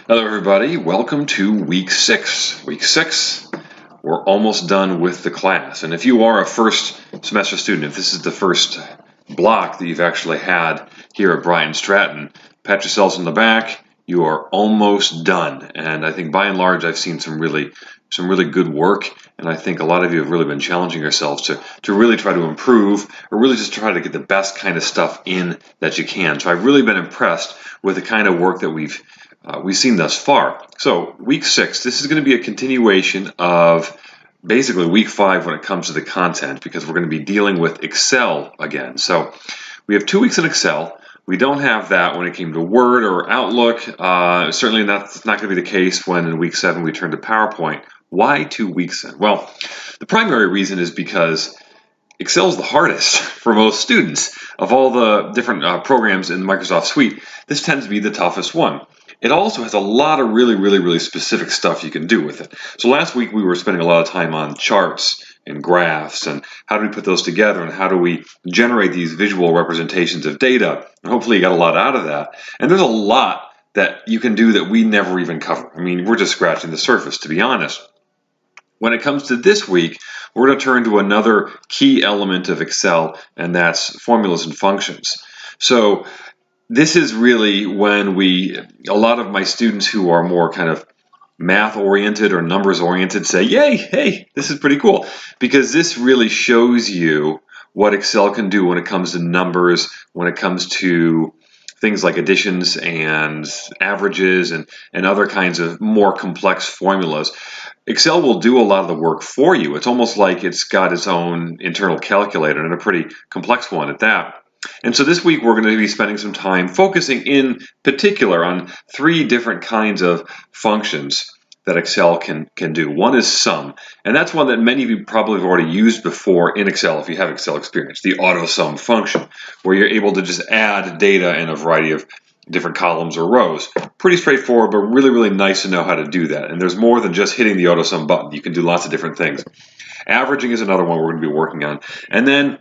Hello everybody, welcome to week 6. Week 6, we're almost done with the class. And if you are a first semester student, if this is the first block that you've actually had here at Bryant Stratton, pat yourselves on the back, you are almost done. And I think by and large I've seen some really good work, and I think a lot of you have really been challenging yourselves to really try to improve, or really just try to get the best kind of stuff in that you can. So I've really been impressed with the kind of work that we've seen thus far. So week 6, this is going to be a continuation of basically week 5 when it comes to the content, because we're going to be dealing with Excel again. So we have 2 weeks in Excel. We don't have that when it came to Word or Outlook. Certainly that's not going to be the case when in week 7 we turn to PowerPoint. Why 2 weeks in? Well, the primary reason is because Excel is the hardest for most students. Of all the different programs in the Microsoft Suite, this tends to be the toughest one. It also has a lot of really specific stuff you can do with it. So last week we were spending a lot of time on charts and graphs and how do we put those together and how do we generate these visual representations of data. And hopefully you got a lot out of that. And there's a lot that you can do that we never even cover. I mean, we're just scratching the surface, to be honest. When it comes to this week, we're going to turn to another key element of Excel, and that's formulas and functions. So this is really when a lot of my students who are more kind of math oriented or numbers oriented say, yay, hey, this is pretty cool, because this really shows you what Excel can do when it comes to numbers, when it comes to things like additions and averages and other kinds of more complex formulas. Excel will do a lot of the work for you. It's almost like it's got its own internal calculator, and a pretty complex one at that. And so this week we're going to be spending some time focusing in particular on 3 different kinds of functions that Excel can do. One is sum, and that's one that many of you probably have already used before in Excel if you have Excel experience, the auto sum function, where you're able to just add data in a variety of different columns or rows. Pretty straightforward, but really nice to know how to do that. And there's more than just hitting the auto sum button. You can do lots of different things. Averaging is another one we're going to be working on. And then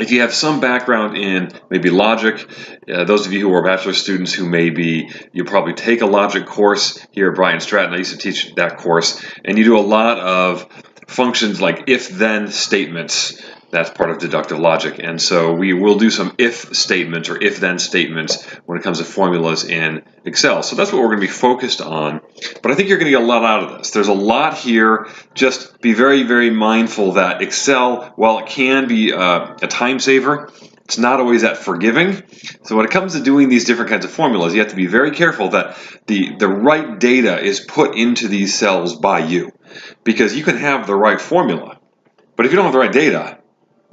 if you have some background in maybe logic, those of you who are bachelor students who you probably take a logic course here at Bryant Stratton. I used to teach that course, and you do a lot of functions like if-then statements. That's part of deductive logic, and so we will do some if statements or if-then statements when it comes to formulas in Excel. So that's what we're going to be focused on, but I think you're going to get a lot out of this. There's a lot here. Just be very mindful that Excel, while it can be a time saver, it's not always that forgiving. So when it comes to doing these different kinds of formulas, you have to be very careful that the right data is put into these cells by you, because you can have the right formula, but if you don't have the right data,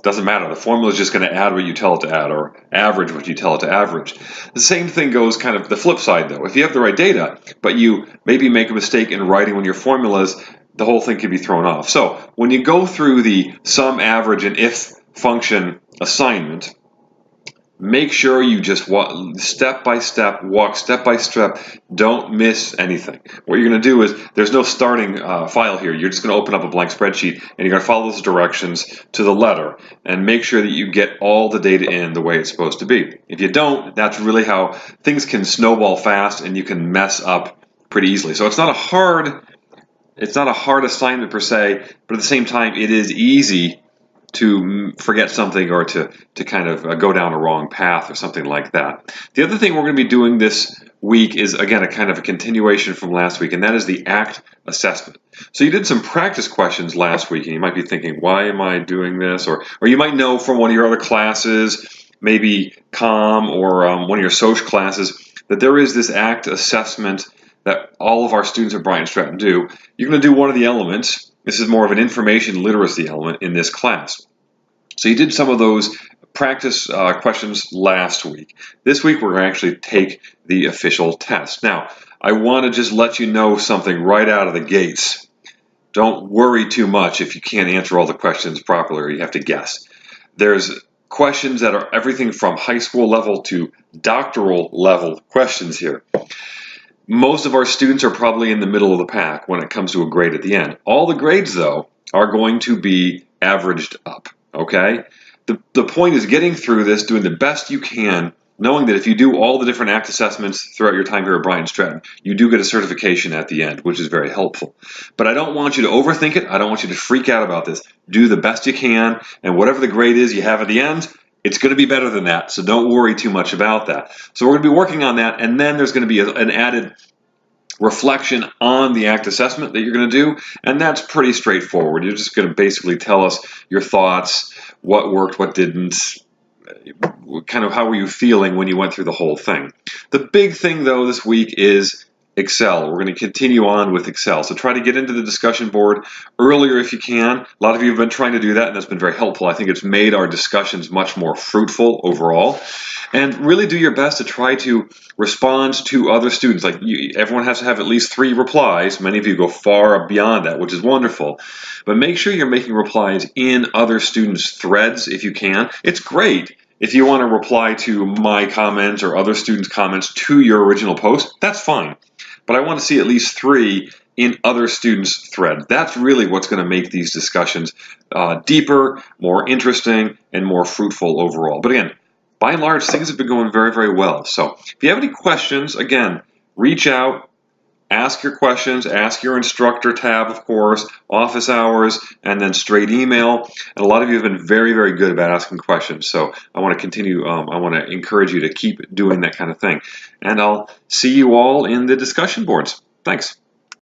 doesn't matter. The formula is just going to add what you tell it to add, or average what you tell it to average. The same thing goes kind of the flip side, though. If you have the right data, but you maybe make a mistake in writing one of your formulas, the whole thing can be thrown off. So when you go through the sum, average, and if function assignment, make sure you just walk step by step. Don't miss anything. What you're going to do is, there's no starting file here. You're just going to open up a blank spreadsheet, and you're going to follow those directions to the letter and make sure that you get all the data in the way it's supposed to be. If you don't, that's really how things can snowball fast, and you can mess up pretty easily. So it's not a hard assignment per se, but at the same time, it is easy to forget something or to kind of go down a wrong path or something like that. The other thing we're going to be doing this week is, again, a kind of a continuation from last week, and that is the ACT assessment. So you did some practice questions last week, and you might be thinking, why am I doing this? Or you might know from one of your other classes, maybe COM or one of your social classes, that there is this ACT assessment that all of our students at Bryant Stratton do. You're going to do one of the elements. This is more of an information literacy element in this class. So you did some of those practice questions last week. This week we're going to actually take the official test. Now, I want to just let you know something right out of the gates. Don't worry too much if you can't answer all the questions properly or you have to guess. There's questions that are everything from high school level to doctoral level questions here. Most of our students are probably in the middle of the pack when it comes to a grade at the end. All the grades, though, are going to be averaged up, okay? The point is getting through this, doing the best you can knowing that if you do all the different ACT assessments throughout your time here at Bryant Stratton, you do get a certification at the end, which is very helpful. But I don't want you to overthink it. I don't want you to freak out about this. Do the best you can, and whatever the grade is you have at the end, it's going to be better than that, so don't worry too much about that. So we're going to be working on that, and then there's going to be an added reflection on the ACT assessment that you're going to do, and that's pretty straightforward. You're just going to basically tell us your thoughts, what worked, what didn't, kind of how were you feeling when you went through the whole thing. The big thing, though, this week is Excel. We're going to continue on with Excel. So try to get into the discussion board earlier if you can. A lot of you have been trying to do that, and that's been very helpful. I think it's made our discussions much more fruitful overall. And really do your best to try to respond to other students. Like everyone has to have at least 3 replies. Many of you go far beyond that, which is wonderful. But make sure you're making replies in other students' threads if you can. It's great if you want to reply to my comments or other students' comments to your original post. That's fine. But I want to see at least 3 in other students' threads. That's really what's going to make these discussions deeper, more interesting, and more fruitful overall. But again, by and large, things have been going very, very well. So if you have any questions, again, reach out, ask your questions, ask your instructor tab, of course, office hours, and then straight email. And a lot of you have been very, very good about asking questions. So I want to continue, I want to encourage you to keep doing that kind of thing. And I'll see you all in the discussion boards. Thanks.